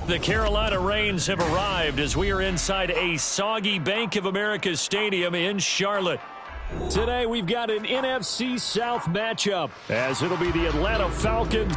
The Carolina Rains have arrived as we are inside a soggy Bank of America Stadium in Charlotte. Today we've got an NFC South matchup as it'll be the Atlanta Falcons.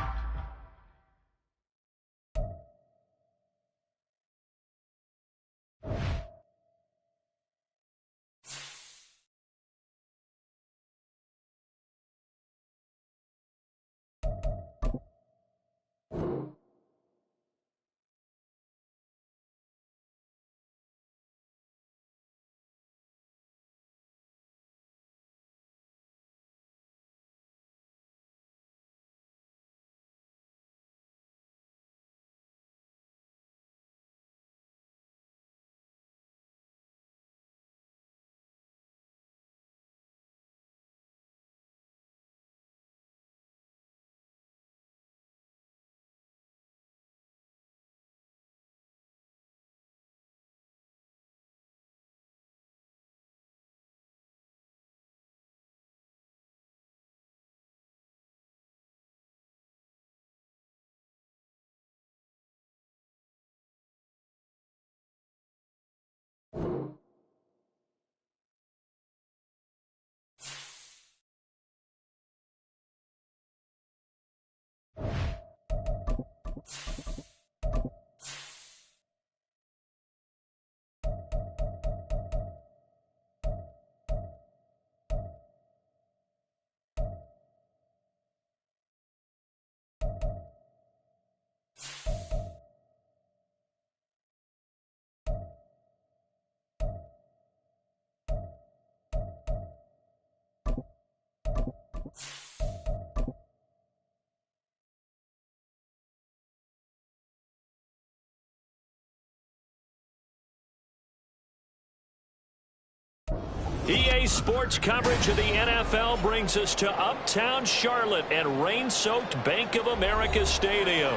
EA Sports coverage of the NFL brings us to uptown Charlotte and rain-soaked Bank of America Stadium.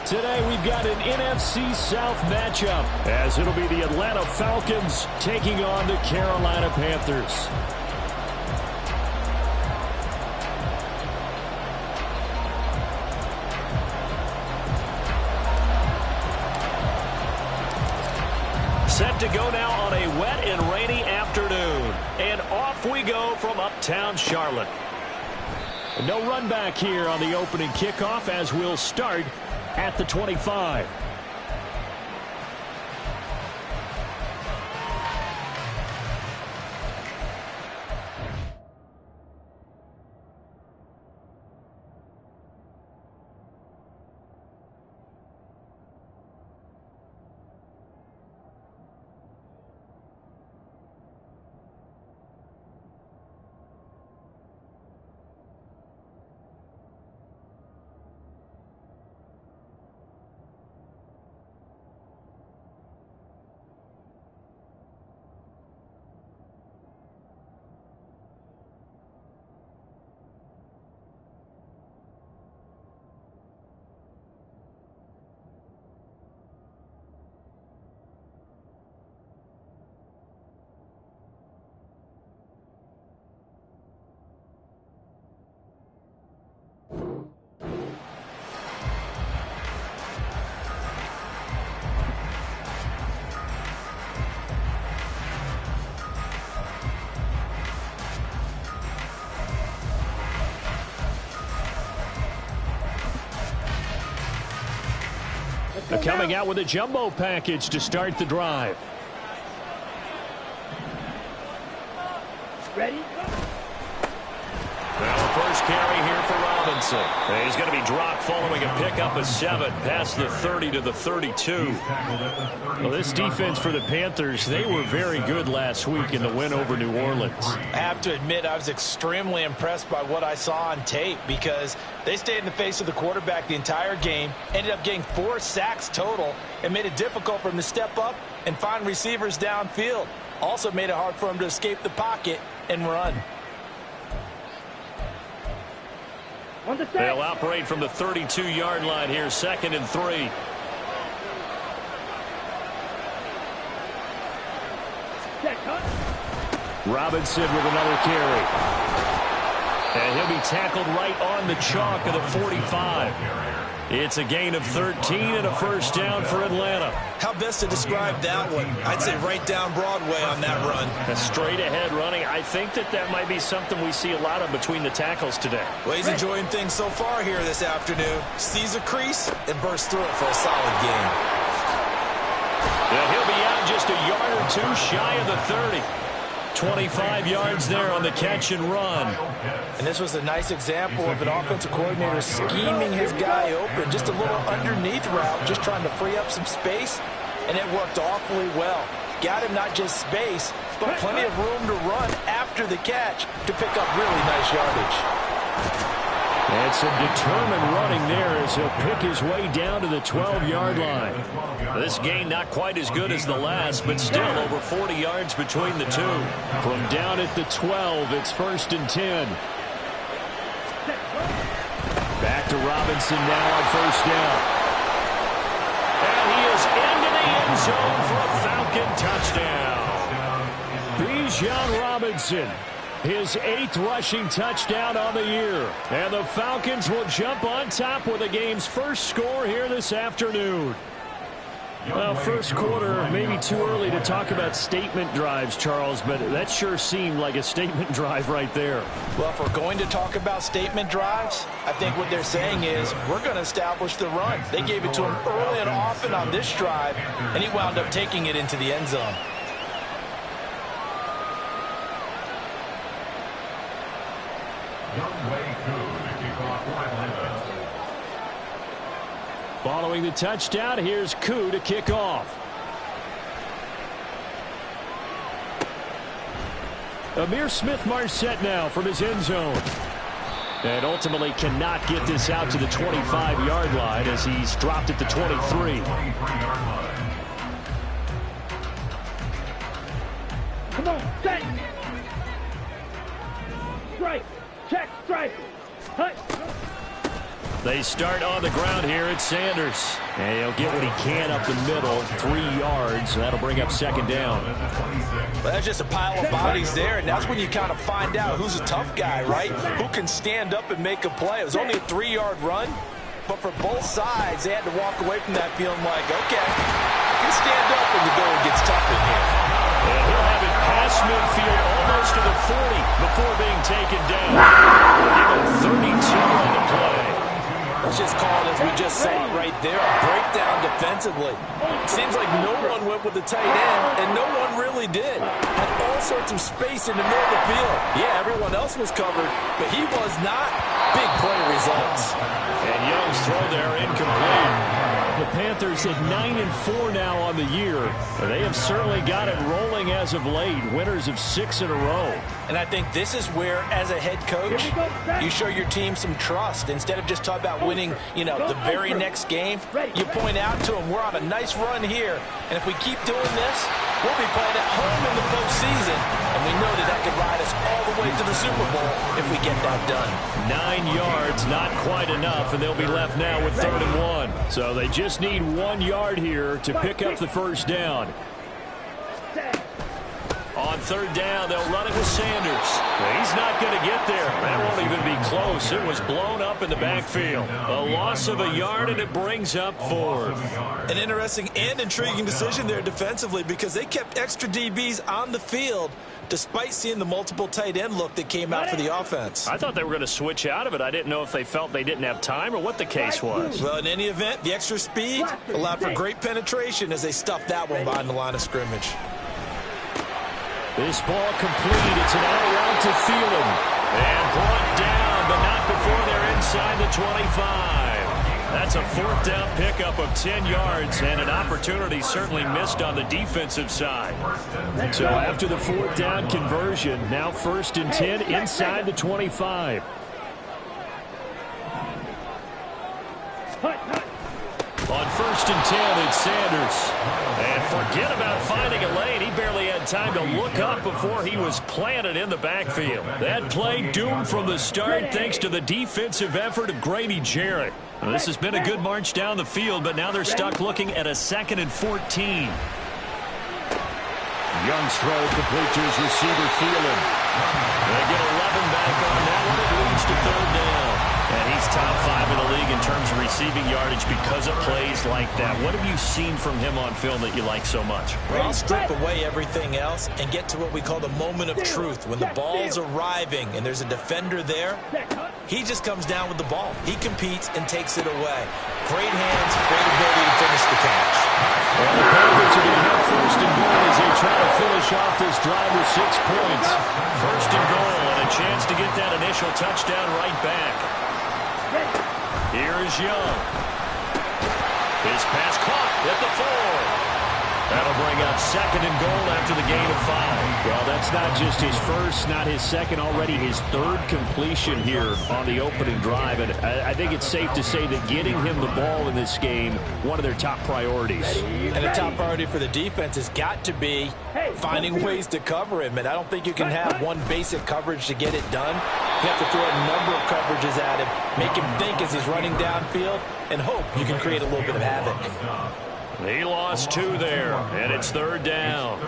Today we've got an NFC South matchup as it'll be the Atlanta Falcons taking on the Carolina Panthers. Set to go now on a wet and rainy afternoon. And off we go from uptown Charlotte. No run back here on the opening kickoff as we'll start at the 25. Coming out with a jumbo package to start the drive. Ready? Well, the first carry here for Robinson. And he's going to be dropped following a pickup of 7 past the 30 to the 32. Well, this defense for the Panthers, they were very good last week in the win over New Orleans. I have to admit, I was extremely impressed by what I saw on tape because they stayed in the face of the quarterback the entire game, ended up getting 4 sacks total, and made it difficult for him to step up and find receivers downfield. Also made it hard for him to escape the pocket and run. They'll operate from the 32-yard line here, 2nd and 3. Robinson with another carry. And he'll be tackled right on the chalk of the 45. It's a gain of 13 and a first down for Atlanta. How best to describe that one? I'd say right down Broadway on that run. A straight ahead running. I think that might be something we see a lot of between the tackles today. Well, he's enjoying things so far here this afternoon. Sees a crease and bursts through it for a solid gain. Yeah, he'll be out just a yard or two shy of the 30. 25 yards there on the catch and run. And this was a nice example of an offensive coordinator scheming his guy open. Just a little underneath route, just trying to free up some space, and it worked awfully well. Got him not just space, but plenty of room to run after the catch to pick up really nice yardage. And some determined running there as he'll pick his way down to the 12-yard line. This gain not quite as good as the last, but still over 40 yards between the two. From down at the 12, it's 1st and 10. Back to Robinson now on 1st down. And he is into the end zone for a Falcon touchdown. Bijan Robinson, his 8th rushing touchdown on the year. And the Falcons will jump on top with the game's first score here this afternoon. Well, first quarter, maybe too early to talk about statement drives, Charles, but that sure seemed like a statement drive right there. Well, if we're going to talk about statement drives, I think what they're saying is we're going to establish the run. They gave it to him early and often on this drive, and he wound up taking it into the end zone. Following the touchdown, here's Koo to kick off. Amir Smith-Marset now from his end zone. And ultimately cannot get this out to the 25-yard line as he's dropped at the 23. Come on, set. Strike. Check, strike. Hut. They start on the ground here at Sanders. And he'll get what he can up the middle, 3 yards. That'll bring up 2nd down. Well, that's just a pile of bodies there, and that's when you kind of find out who's a tough guy, right? Who can stand up and make a play. It was only a 3-yard run, but for both sides, they had to walk away from that feeling like, okay, I can stand up when the going gets tough in here. And he'll have it past midfield almost to the 40 before being taken down. Give him 32 on the play. Let's just call it as we just saw it right there, a breakdown defensively. Seems like no one went with the tight end, and no one really did. Had all sorts of space in the middle of the field. Yeah, everyone else was covered, but he was not. Big play results. And Young's throw there incomplete. The Panthers at 9-4 now on the year. They have certainly got it rolling as of late. Winners of 6 in a row. And I think this is where, as a head coach, you show your team some trust. Instead of just talking about winning, the very next game, you point out to them, we're on a nice run here. And if we keep doing this, we'll be playing at home in the postseason. And we know that could ride us all the way to the Super Bowl if we get that done. 9 yards, not quite enough, and they'll be left now with 3rd and 1. So they just need 1 yard here to pick up the first down. On 3rd down, they'll run it with Sanders. He's not going to get there. That won't even be close. It was blown up in the backfield. A loss of a yard, and it brings up 4th. An interesting and intriguing decision there defensively because they kept extra DBs on the field despite seeing the multiple tight end look that came out for the offense. I thought they were going to switch out of it. I didn't know if they felt they didn't have time or what the case was. Well, in any event, the extra speed allowed for great penetration as they stuffed that one behind the line of scrimmage. This ball complete. It's an out-route to Thielen. And brought down, but not before they're inside the 25. That's a 4th down pickup of 10 yards and an opportunity certainly missed on the defensive side. So after the 4th down conversion, now 1st and 10 inside the 25. On 1st and 10, it's Sanders. And forget about finding a lane. He barely had time to look up before he was planted in the backfield. That play doomed from the start thanks to the defensive effort of Grady Jarrett. Well, this has been a good march down the field, but now they're stuck looking at a 2nd and 14. Young's throw complete to his receiver, Thielen. They get 11 back on that one. It leads to 3rd down. And he's top 5 in the league in terms of receiving receiving yardage because of plays like that. What have you seen from him on film that you like so much? Well, I'll strip away everything else and get to what we call the moment of truth. When the ball's arriving and there's a defender there, he just comes down with the ball. He competes and takes it away. Great hands, great ability to finish the catch. Well, the Panthers are going to have first and goal as they try to finish off this drive with 6 points. First and goal and a chance to get that initial touchdown right back. Here is Young. His pass caught at the 4. That'll bring up second and goal after the gain of 5. Well, that's not just his first, not his second, already his 3rd completion here on the opening drive. And I think it's safe to say that getting him the ball in this game, one of their top priorities. And the top priority for the defense has got to be finding ways to cover him. And I don't think you can have one basic coverage to get it done. You have to throw a number of coverages at him, make him think as he's running downfield, and hope you can create a little bit of havoc. He lost 2 there, and it's 3rd down.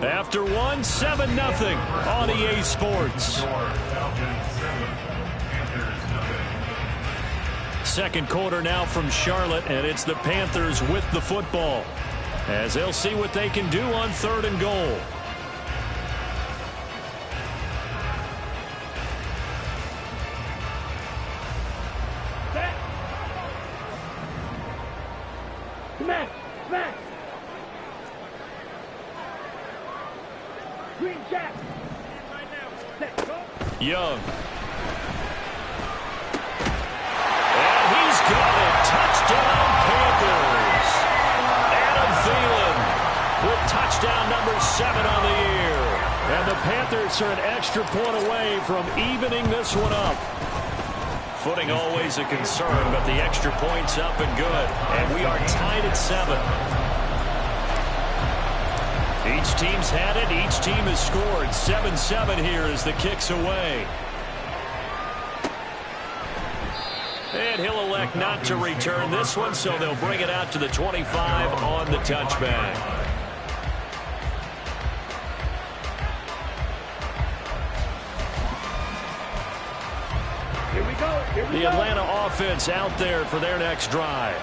After 1, 7-0 on EA Sports. Second quarter now from Charlotte, and it's the Panthers with the football, as they'll see what they can do on 3rd and goal. Smack! Green Jack! Young. And he's got it. Touchdown, Panthers. Adam Thielen with touchdown number 7 on the year. And the Panthers are an extra point away from evening this one up. Footing always a concern, but the extra point's up and good. And we are tied at 7. Each team's had it. Each team has scored. 7-7 here as the kick's away. And he'll elect not to return this one, so they'll bring it out to the 25 on the touchback. The Atlanta offense out there for their next drive.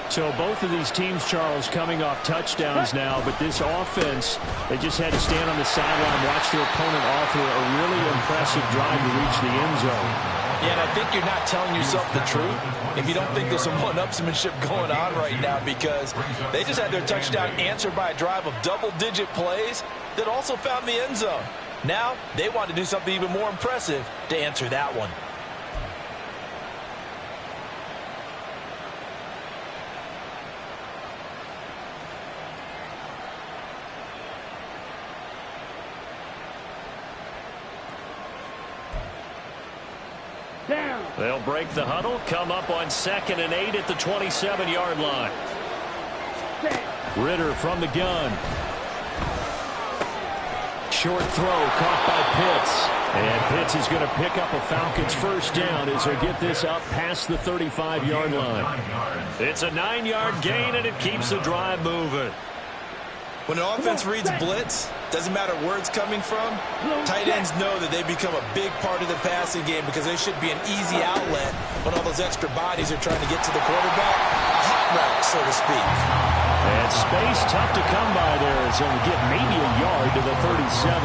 So both of these teams, Charles, coming off touchdowns now, but this offense, they just had to stand on the sideline, watch their opponent author a really impressive drive to reach the end zone. Yeah, and I think you're not telling yourself the truth if you don't think there's some one-upsmanship going on right now, because they just had their touchdown answered by a drive of double-digit plays that also found the end zone. Now they want to do something even more impressive to answer that one. Down. They'll break the huddle, come up on 2nd and 8 at the 27-yard line. Ritter from the gun. Short throw caught by Pitts. And Pitts is going to pick up a Falcons first down as they get this up past the 35-yard line. It's a 9-yard gain, and it keeps the drive moving. When an offense reads blitz, doesn't matter where it's coming from, tight ends know that they become a big part of the passing game because they should be an easy outlet when all those extra bodies are trying to get to the quarterback. A hot route, so to speak. And space tough to come by there as they'll get maybe a yard to the 37.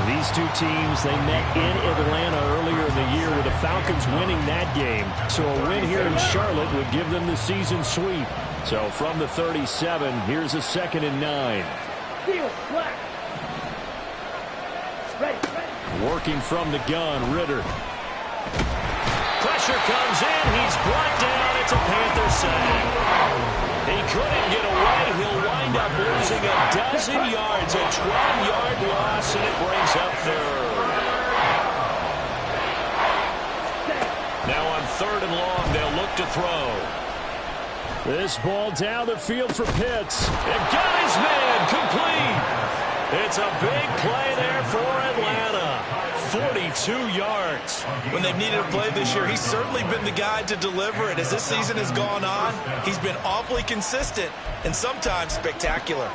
These two teams, they met in Atlanta earlier in the year with the Falcons winning that game. So a win here in Charlotte would give them the season sweep. So from the 37, here's a 2nd and 9. Field, black. Ready. Working from the gun, Ritter. Pressure comes in. He's brought down. It's a Panther sack. He couldn't get away. He'll wind up losing a dozen yards. A 12-yard loss, and it brings up 3rd. Now on 3rd and long, they'll look to throw. This ball down the field for Pitts. And got his man complete. It's a big play there for Atlanta. 42 yards. When they've needed a play this year, he's certainly been the guy to deliver it. As this season has gone on, he's been awfully consistent and sometimes spectacular.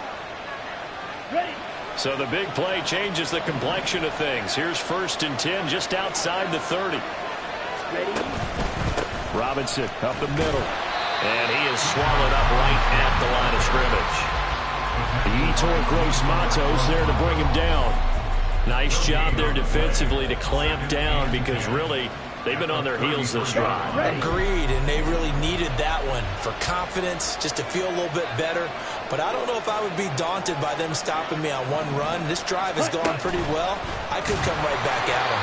Ready. So the big play changes the complexion of things. Here's 1st and 10 just outside the 30. Ready? Robinson up the middle. And he is swallowed up right at the line of scrimmage. Yetur Gross-Matos there to bring him down. Nice job there defensively to clamp down because really they've been on their heels this drive. Agreed, and they really needed that one for confidence, just to feel a little bit better. But I don't know if I would be daunted by them stopping me on one run. This drive has gone pretty well. I could come right back at them.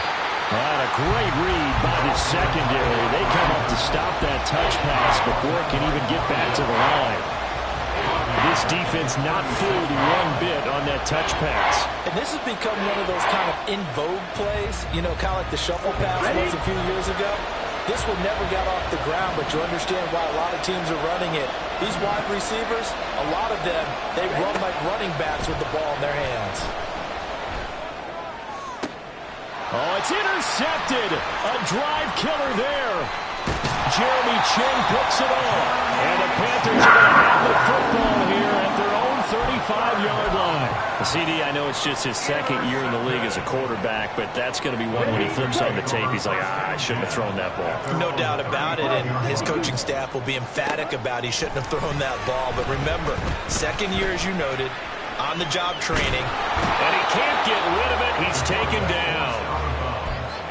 Right, a great read by the secondary. They come up to stop that touch pass before it can even get back to the line. This defense not fooled one bit on that touch pass. And this has become one of those kind of in vogue plays, you know, kind of like the shuffle pass was a few years ago. This one never got off the ground, but you understand why a lot of teams are running it. These wide receivers, a lot of them, they run like running backs with the ball in their hands. Oh, it's intercepted. A drive killer there. Jeremy Chinn picks it off. And the Panthers are going to have the football here at their own 35-yard line. CD, I know it's just his 2nd year in the league as a quarterback, but that's going to be one when he flips on the tape. He's like, I shouldn't have thrown that ball. No doubt about it, and his coaching staff will be emphatic about he shouldn't have thrown that ball. But remember, 2nd year, as you noted, on-the-job training. And he can't get rid of it. He's taken down.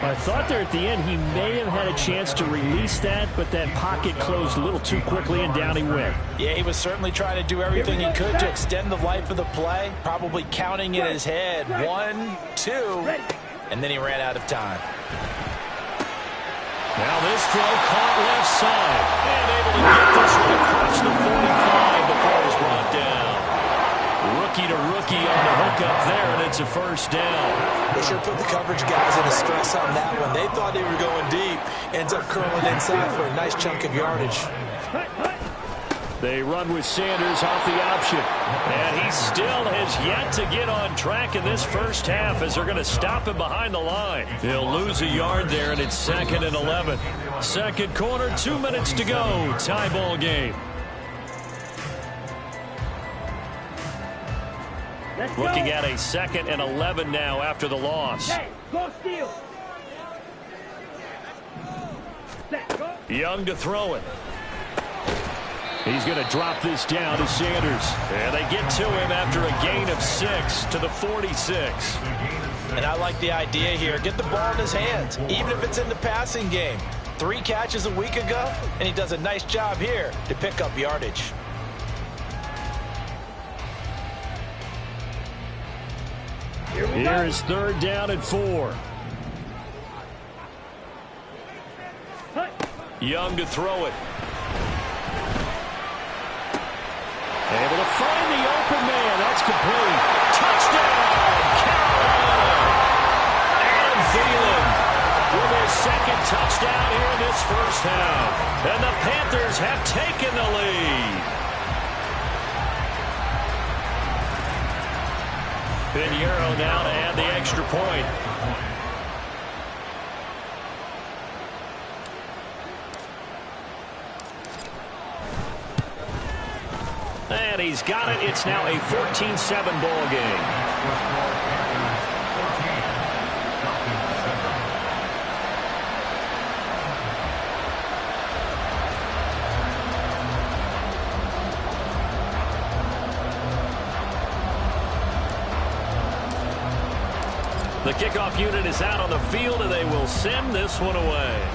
I thought there at the end he may have had a chance to release that, but that pocket closed a little too quickly, and down he went. Yeah, he was certainly trying to do everything he could to extend the life of the play, probably counting in his head 1, 2, and then he ran out of time. Now this throw caught left side, and able to get this one across the 45 before it was brought down. Rookie to rookie on the hookup there, and it's a 1st down. They sure put the coverage guys in a stress on that one. They thought they were going deep. Ends up curling inside for a nice chunk of yardage. They run with Sanders off the option. And he still has yet to get on track in this first half as they're going to stop him behind the line. He'll lose a yard there, and it's 2nd and 11. Second quarter, 2 minutes to go. Tie ball game. Looking at a 2nd and 11 now after the loss. Hey, go steal. Young to throw it. He's going to drop this down to Sanders. And they get to him after a gain of 6 to the 46. And I like the idea here. Get the ball in his hands, even if it's in the passing game. 3 catches a week ago, and he does a nice job here to pick up yardage. Here's 3rd down and 4. Young to throw it. Able to find the open man. That's complete. Touchdown, Carolina. Adam Thielen with his 2nd touchdown here in this first half. And the Panthers have taken the lead. Pinheiro now to add the extra point. And he's got it. It's now a 14-7 ball game. The kickoff unit is out on the field, and they will send this one away.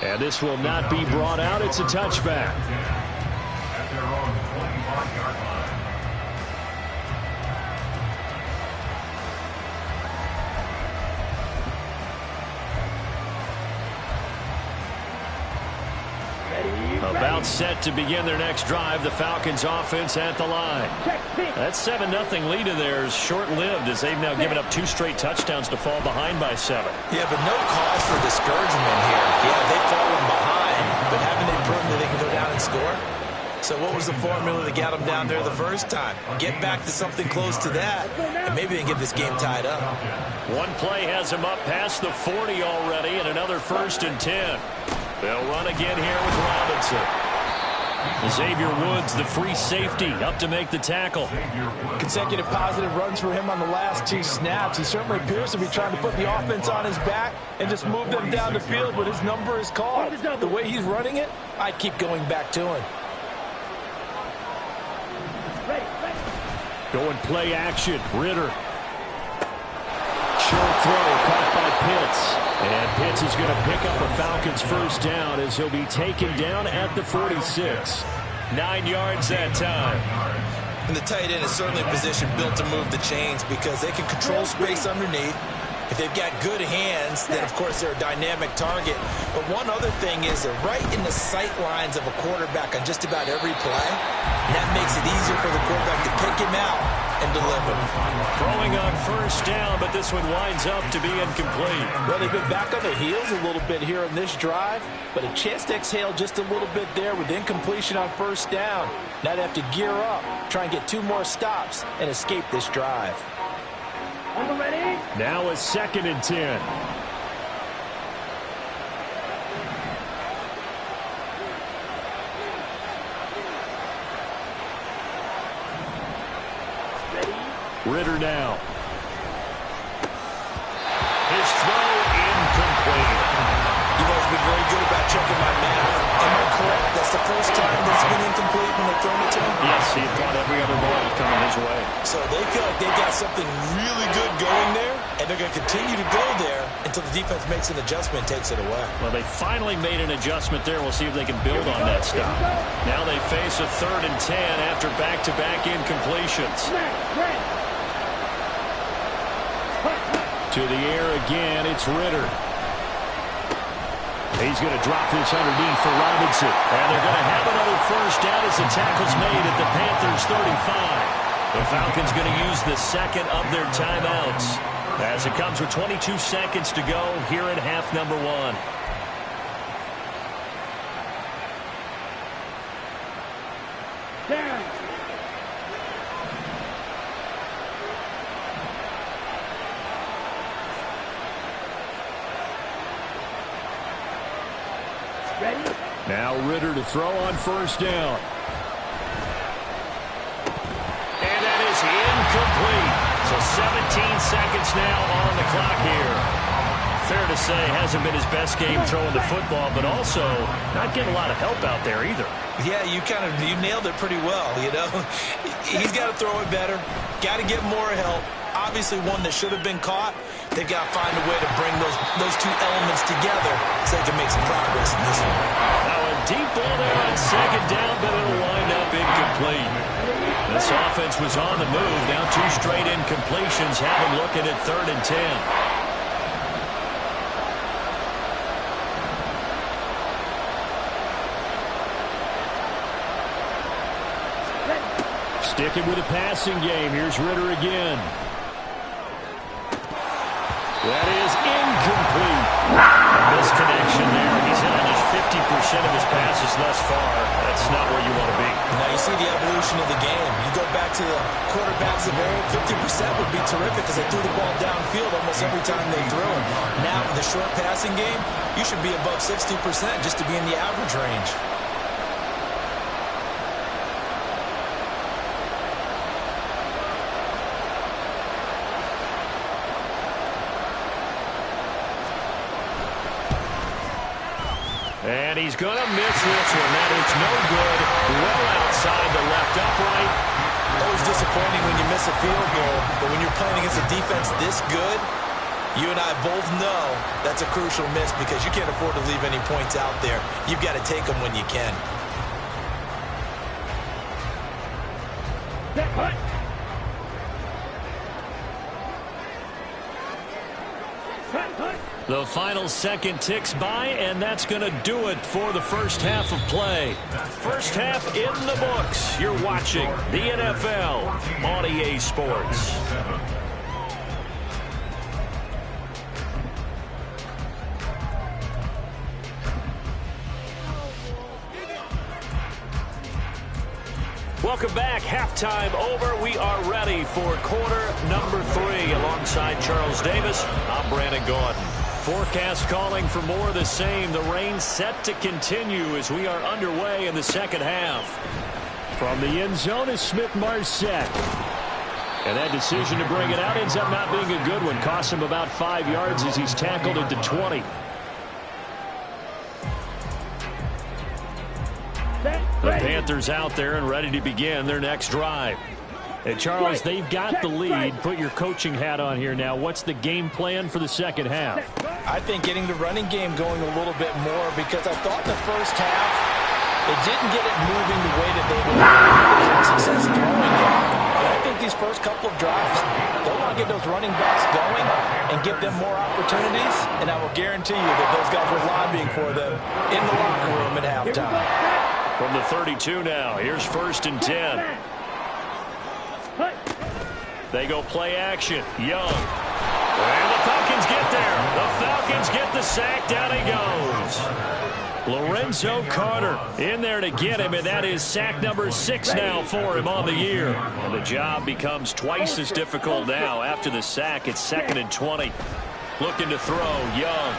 And this will not be brought out. It's a touchback. About set to begin their next drive. The Falcons offense at the line. That 7-0 lead of theirs short-lived as they've now given up 2 straight touchdowns to fall behind by 7. Yeah, but no cause for discouragement here. Yeah, they've fallen behind, but haven't they proven that they can go down and score? So what was the formula that got them down there the first time? Get back to something close to that, and maybe they can get this game tied up. One play has them up past the 40 already, and another 1st and 10. They'll run again here with Robinson. Xavier Woods, the free safety, up to make the tackle. Consecutive positive runs for him on the last 2 snaps. He certainly appears to be trying to put the offense on his back and just move them down the field, but his number is called. The way he's running it, I keep going back to him. Going play action. Ritter. Short throw caught by Pitts. And Pitts is going to pick up a Falcons first down as he'll be taken down at the 46. 9 yards that time. And the tight end is certainly a position built to move the chains because they can control space underneath. If they've got good hands, then, of course, they're a dynamic target. But one other thing is they're right in the sight lines of a quarterback on just about every play. And that makes it easier for the quarterback to pick him out and deliver. Throwing on first down, but this one winds up to be incomplete. Well, they've been back on their heels a little bit here on this drive, but a chance to exhale just a little bit there with incompletion on first down. Now they have to gear up, try and get 2 more stops, and escape this drive. Ready? Now a 2nd and 10. Ritter now. His throw incomplete. You've always been very good about checking my math. Am I correct? That's the first time that's been incomplete when they've thrown it to him? Yes, he thought every other ball coming his way. So they feel like they've got something really good going there, and they're going to continue to go there until the defense makes an adjustment and takes it away. Well, they finally made an adjustment there. We'll see if they can build on that stop. Now they face a 3rd and 10 after back-to-back incompletions. To the air again, it's Ritter. He's going to drop this underneath for Robinson. And they're going to have another first down as the tackle's made at the Panthers' 35. The Falcons going to use the 2nd of their timeouts as it comes with 22 seconds to go here in half number 1. Down. Ready? Now Ritter to throw on first down. And that is incomplete. So 17 seconds now on the clock here. Fair to say, hasn't been his best game throwing the football, but also not getting a lot of help out there either. Yeah, you nailed it pretty well, you know. He's got to throw it better. Got to get more help. Obviously one that should have been caught. They've got to find a way to bring those 2 elements together so they can make some progress in this one. Now a deep ball there on 2nd down, but it'll wind up incomplete. This offense was on the move. Now 2 straight incompletions have them looking at 3rd and 10. Sticking with a passing game. Here's Ritter again. That is incomplete. A misconnection there. He's hit on just 50% of his passes thus far. That's not where you want to be. Now you see the evolution of the game. You go back to the quarterbacks of old, 50% would be terrific because they threw the ball downfield almost every time they threw it. Now with the short passing game, you should be above 60% just to be in the average range. And he's going to miss this one. That is no good. Well outside the left upright. Always disappointing when you miss a field goal, but when you're playing against a defense this good, you and I both know that's a crucial miss because you can't afford to leave any points out there. You've got to take them when you can. The final second ticks by, and that's going to do it for the first half of play. First half in the books. You're watching the NFL on EA Sports. Welcome back. Halftime over. We are ready for quarter number 3. Alongside Charles Davis, I'm Brandon Gordon. Forecast calling for more of the same. The rain set to continue as we are underway in the second half. From the end zone is Smith-Marsette. And that decision to bring it out ends up not being a good one. Costs him about 5 yards as he's tackled into 20. The Panthers out there and ready to begin their next drive. And Charles, they've got the lead. Put your coaching hat on here now. What's the game plan for the second half? I think getting the running game going a little bit more, because I thought in the first half they didn't get it moving the way that they had success throwing it. But I think these first couple of drives, they want to get those running backs going and give them more opportunities, and I will guarantee you that those guys were lobbying for them in the locker room at halftime. From the 32 now, here's 1st and 10. They go play action. Young. And the Falcons get there. The Falcons get the sack. Down he goes. Lorenzo Carter in there to get him, and that is sack number 6 now for him on the year. And the job becomes twice as difficult now. After the sack, it's 2nd and 20. Looking to throw. Young.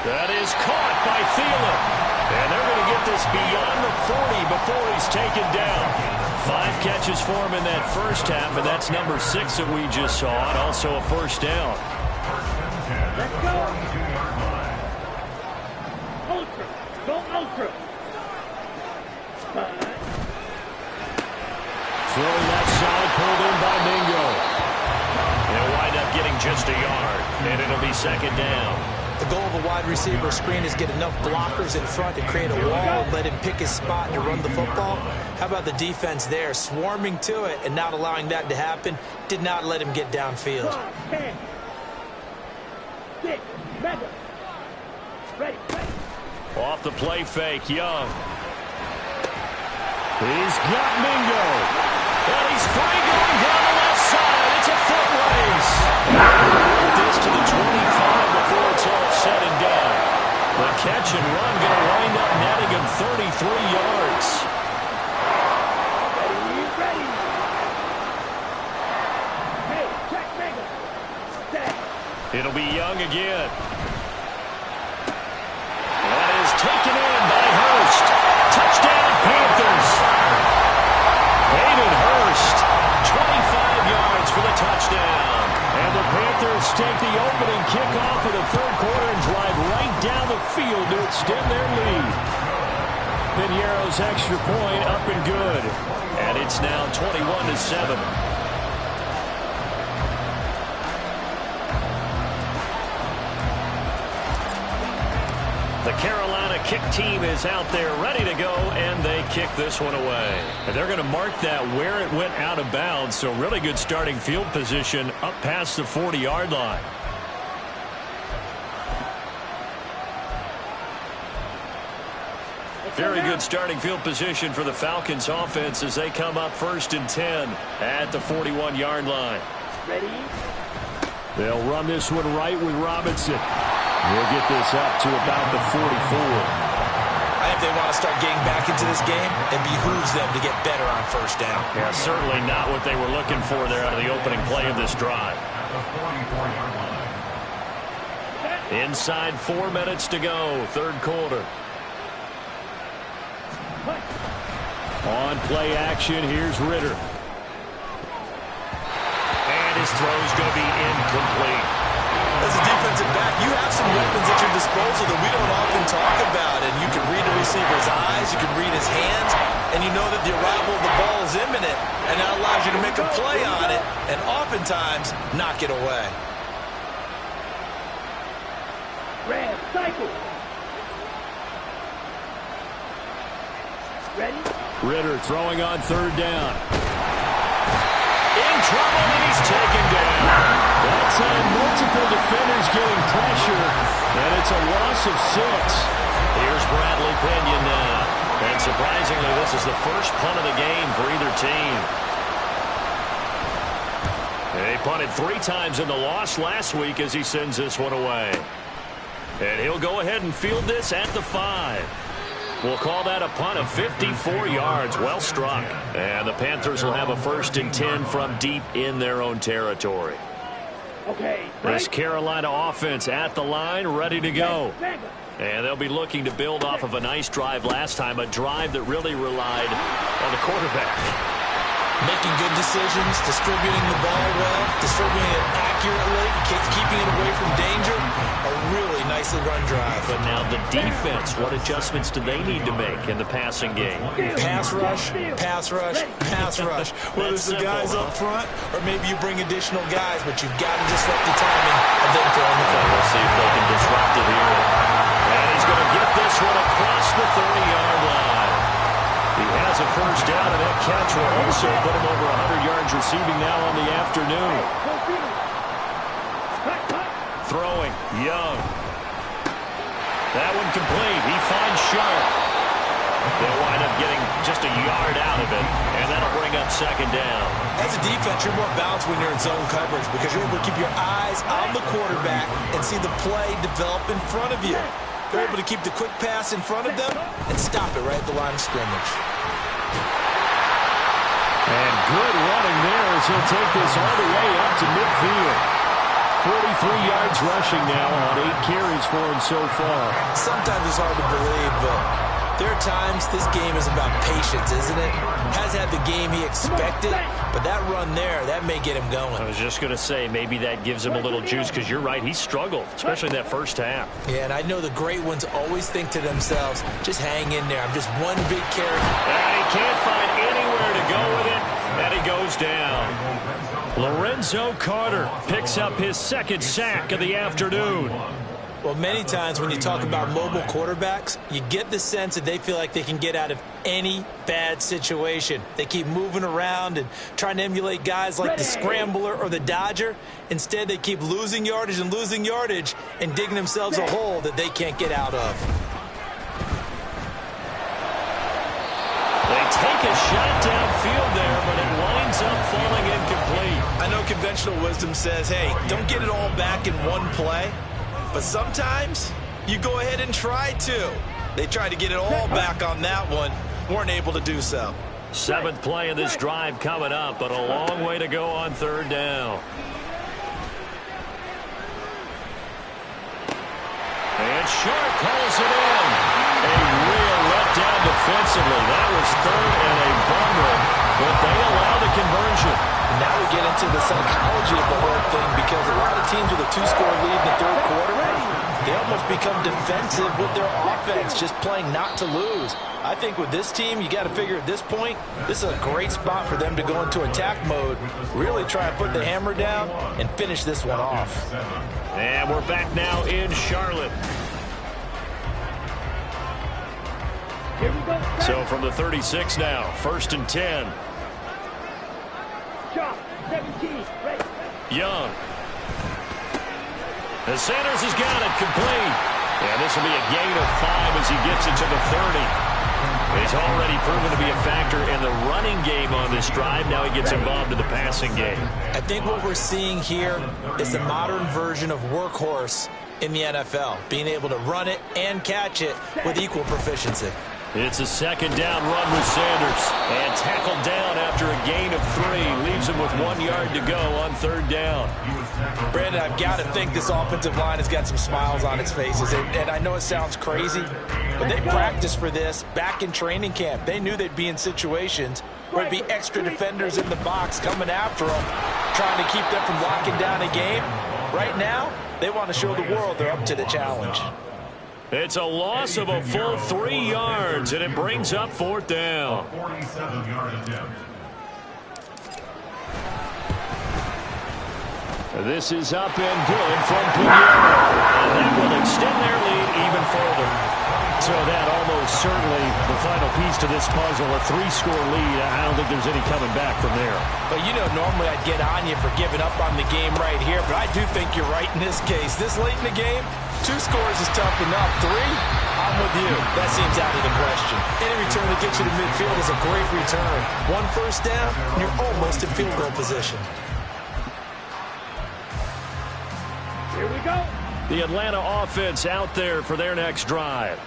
That is caught by Thielen. And they're going to get this beyond the 40 before he's taken down. 5 catches for him in that first half, and that's number 6 that we just saw, and also a first down. Let's go. Ultra. Go ultra. Throwing that side, pulled in by Mingo. They'll wind up getting just a yard, and it'll be 2nd down. The goal of a wide receiver screen is get enough blockers in front to create a wall and let him pick his spot to run the football. How about the defense there, swarming to it and not allowing that to happen? Did not let him get downfield. 10, 6, mega. Ready. Off the play fake, Young. He's got Mingo. And he's free going down the left side. It's a foot race. This to the 25 before it's all said and done. The catch and run going to wind up netting him 33 yards. Ready. Hey, check mega. Set. It'll be Young again. That is taken in by Hurst. Touchdown, Panthers. Hayden Hurst, 25 yards for the touchdown. And the Panthers take the opening kickoff of the third quarter and drive right down the field to extend their lead. Piñeiro's extra point up and good. And it's now 21-7. The Carolina kick team is out there ready to go, and they kick this one away. And they're going to mark that where it went out of bounds, so really good starting field position up past the 40-yard line. Very good starting field position for the Falcons offense as they come up 1st and 10 at the 41-yard line. Ready. They'll run this one right with Robinson. We'll get this up to about the 44. I think they want to start getting back into this game. It behooves them to get better on 1st down. Yeah, certainly not what they were looking for there out of the opening play of this drive. Inside 4 minutes to go, third quarter. On play action, here's Ritter. And his throw's going to be incomplete. As a defensive back, you have some weapons at your disposal that we don't often talk about. And you can read the receiver's eyes, you can read his hands, and you know that the arrival of the ball is imminent. And that allows you to make a play on it and oftentimes knock it away. Red, cycle. Ready? Ritter throwing on 3rd down. In trouble, and he's taken down. That time, multiple defenders getting pressure, and it's a loss of 6. Here's Bradley Pinion now. And surprisingly, this is the first punt of the game for either team. They punted 3 times in the loss last week as he sends this one away. And he'll go ahead and field this at the 5. We'll call that a punt of 54 yards. Well struck. And the Panthers will have a 1st and 10 from deep in their own territory. Okay. This Carolina offense at the line, ready to go. And they'll be looking to build off of a nice drive last time, a drive that really relied on the quarterback. Making good decisions, distributing the ball well, distributing it accurately, keeping it away from danger. A really nicely run drive. But now the defense, what adjustments do they need to make in the passing game? Pass rush, pass rush, pass rush. Whether it's the guys up front or maybe you bring additional guys, but you've got to disrupt the timing of them throwing the ball. We'll see if they can disrupt it here. And he's going to get this one across the 30-yard line. He has a first down, and that catch will also put him over 100 yards receiving now on the afternoon. Throwing, Young. That one complete. He finds Sharp. They'll wind up getting just a yard out of it, and that'll bring up second down. As a defense, you're more balanced when you're in zone coverage because you're able to keep your eyes on the quarterback and see the play develop in front of you. They're able to keep the quick pass in front of them and stop it right at the line of scrimmage. And good running there as he'll take this all the way up to midfield. 43 yards rushing now on 8 carries for him so far. Sometimes it's hard to believe, but there are times this game is about patience, isn't it? Has had the game he expected, but that run there, that may get him going. I was just going to say, maybe that gives him a little juice, because you're right, he struggled, especially that first half. Yeah, and I know the great ones always think to themselves, just hang in there, I'm just one big carry. And he can't find anywhere to go with it, and he goes down. Lorenzo Carter picks up his second sack of the afternoon. Well, many times when you talk about mobile quarterbacks, you get the sense that they feel like they can get out of any bad situation. They keep moving around and trying to emulate guys like the Scrambler or the Dodger. Instead, they keep losing yardage and digging themselves a hole that they can't get out of. They take a shot downfield there, but it winds up falling incomplete. I know conventional wisdom says, hey, don't get it all back in one play. But sometimes you go ahead and try to. They tried to get it all back on that one. Weren't able to do so. 7th play of this drive coming up, but a long way to go on 3rd down. And Sharp calls it in. A real letdown defensively. That was 3rd and a bummer, but they allow the conversion. Now we get into the psychology of the whole thing, because a lot of teams with a 2-score lead in the 3rd quarter, they almost become defensive with their offense, just playing not to lose. I think with this team, you got to figure at this point, this is a great spot for them to go into attack mode, really try and put the hammer down and finish this one off. And we're back now in Charlotte. Here we go. So from the 36 now, 1st and 10. Sharp, 17, ready. Young. And Sanders has got it complete. And this will be a gain of 5 as he gets it to the 30. He's already proven to be a factor in the running game on this drive. Now he gets involved in the passing game. I think what we're seeing here is the modern version of workhorse in the NFL, being able to run it and catch it with equal proficiency. It's a 2nd down run with Sanders, and tackled down after a gain of 3. Leaves him with 1 yard to go on 3rd down. Brandon, I've got to think this offensive line has got some smiles on its faces. And I know it sounds crazy, but they practiced for this back in training camp. They knew they'd be in situations where there'd be extra defenders in the box coming after them, trying to keep them from locking down a game. Right now, they want to show the world they're up to the challenge. It's a loss of a full 3 yards, and it brings up 4th down. 47-yard attempt. This is up and good from Pinheiro. And that will extend their lead even further. So that almost certainly the final piece to this puzzle, a 3-score lead. I don't think there's any coming back from there. But you know, normally I'd get on you for giving up on the game right here, but I do think you're right in this case. This late in the game, 2 scores is tough enough. 3, I'm with you. That seems out of the question. Any return that gets you to midfield is a great return. 1 first down, and you're almost in field goal position. Here we go. The Atlanta offense out there for their next drive.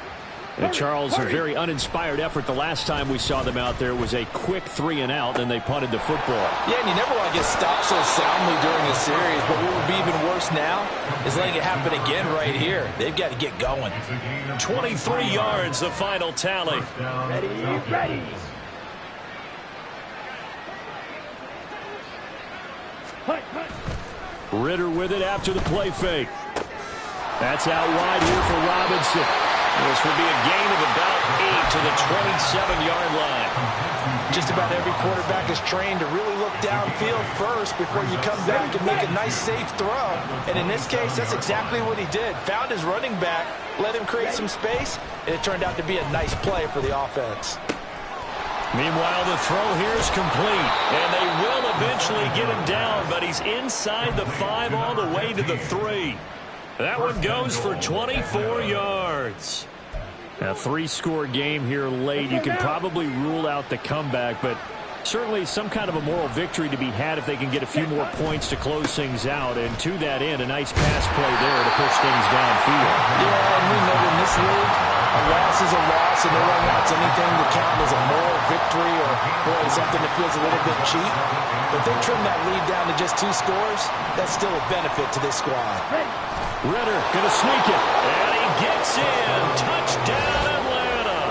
And Charles, a very uninspired effort the last time we saw them out there was a quick 3-and-out, and they punted the football. Yeah, and you never want to get stopped so soundly during the series, but what would be even worse now is letting it happen again right here. They've got to get going. 23 yards, the final tally. Ready. Ritter with it after the play fake. That's out wide here for Robinson. This will be a gain of about 8 to the 27-yard line. Just about every quarterback is trained to really look downfield first before you come back and make a nice, safe throw. And in this case, that's exactly what he did. Found his running back, let him create some space, and it turned out to be a nice play for the offense. Meanwhile, the throw here is complete, and they will eventually get him down, but he's inside the 5 all the way to the 3. That one goes for 24 yards. A 3-score game here late. You can probably rule out the comeback, but certainly some kind of a moral victory to be had if they can get a few more points to close things out. And to that end, a nice pass play there to push things downfield. Yeah, and we know in this league, a loss is a loss, and no one wants anything to count as a moral victory or, boy, something that feels a little bit cheap. But if they trim that lead down to just 2 scores, that's still a benefit to this squad. Ritter going to sneak it, and he gets in. Touchdown, Atlanta.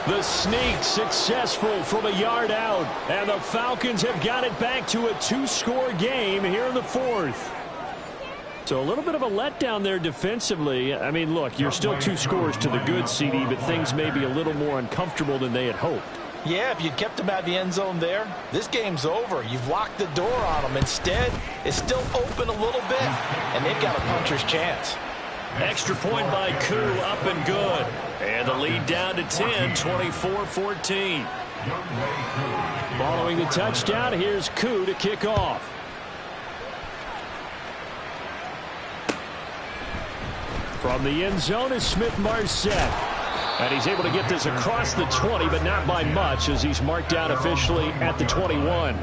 The sneak successful from a yard out, and the Falcons have got it back to a 2-score game here in the 4th. So a little bit of a letdown there defensively. I mean, look, you're still 2 scores to the good, CD, but things may be a little more uncomfortable than they had hoped. Yeah, if you'd kept them out of the end zone there, this game's over. You've locked the door on them. Instead, it's still open a little bit, and they've got a puncher's chance. Extra point by Koo, up and good. And the lead down to 10, 24-14. Following the touchdown, here's Koo to kick off. From the end zone is Smith-Marset. And he's able to get this across the 20, but not by much, as he's marked down officially at the 21.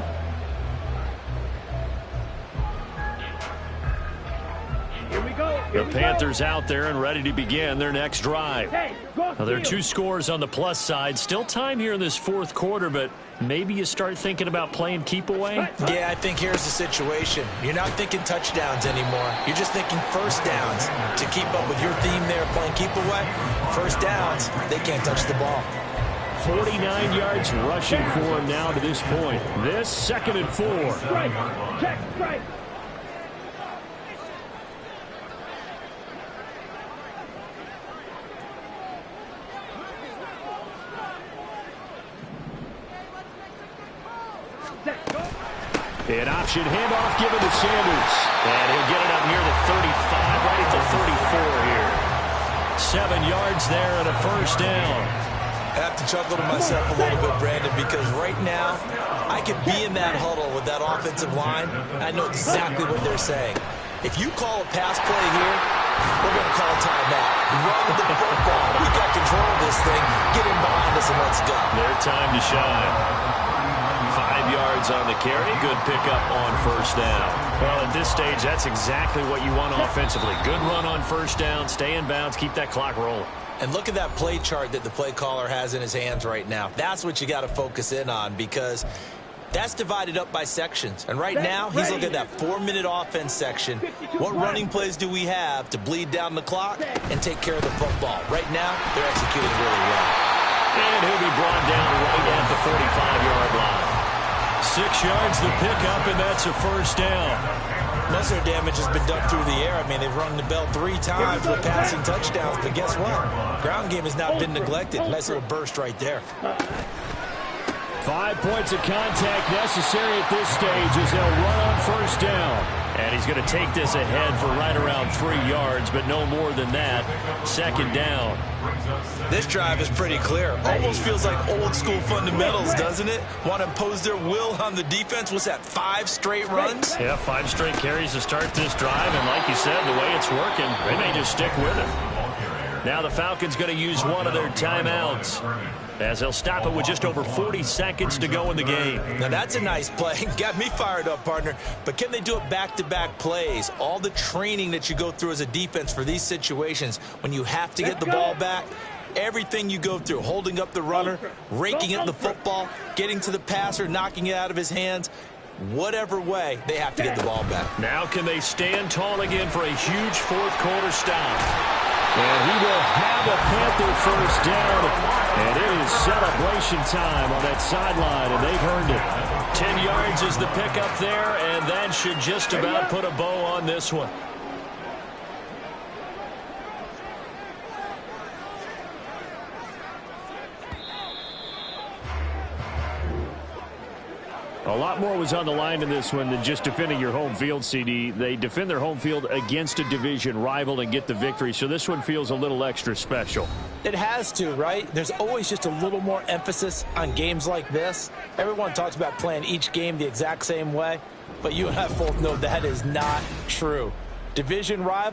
Here we go. The Panthers out there and ready to begin their next drive. Now, there are 2 scores on the plus side. Still time here in this 4th quarter, but maybe you start thinking about playing keep away? Yeah, I think here's the situation. You're not thinking touchdowns anymore. You're just thinking first downs. To keep up with your theme there, playing keep away, first downs, they can't touch the ball. 49 yards rushing for him now to this point. This 2nd and 4. Strike. Check. Strike. An option handoff given to Sanders. And he'll get it up near the 35, right at the 34 here. 7 yards there and a first down. I have to chuckle to myself a little bit, Brandon, because right now I could be in that huddle with that offensive line, and I know exactly what they're saying. If you call a pass play here, we're going to call a timeout. Run the football. We got control of this thing. Get him behind us and let's go. Their time to shine. 5 yards on the carry. Good pickup on first down. Well, at this stage, that's exactly what you want offensively. Good run on first down. Stay in bounds. Keep that clock rolling. And look at that play chart that the play caller has in his hands right now. That's what you got to focus in on, because that's divided up by sections. And right now, he's looking at that 4-minute offense section. What running plays do we have to bleed down the clock and take care of the football? Right now, they're executing really well. And he'll be brought down right at the 45-yard line. 6 yards the pickup, and that's a first down. Most of their damage has been done through the air. I mean, they've rung the bell 3 times with passing touchdowns, but guess what? Ground game has not been neglected. Nice little burst right there. 5 points of contact necessary at this stage as they'll run on first down. And he's going to take this ahead for right around 3 yards, but no more than that. 2nd down. This drive is pretty clear. Almost feels like old school fundamentals, doesn't it? Want to impose their will on the defense. What's that, 5 straight runs? Yeah, 5 straight carries to start this drive. And like you said, the way it's working, they may just stick with it. Now the Falcons going to use one of their timeouts, as they'll stop it with just over 40 seconds to go in the game. Now that's a nice play. Got me fired up, partner. But can they do it back-to-back plays? All the training that you go through as a defense for these situations, when you have to get the ball back, everything you go through, holding up the runner, raking at the football, getting to the passer, knocking it out of his hands, whatever way, they have to get the ball back. Now can they stand tall again for a huge fourth quarter stop? And he will have a Panther first down. And it is celebration time on that sideline, and they've earned it. 10 yards is the pickup there, and that should just about put a bow on this one. A lot more was on the line in this one than just defending your home field, CD. They defend their home field against a division rival and get the victory, so this one feels a little extra special. It has to, right? There's always just a little more emphasis on games like this. Everyone talks about playing each game the exact same way, but you and I both know that is not true. Division rival.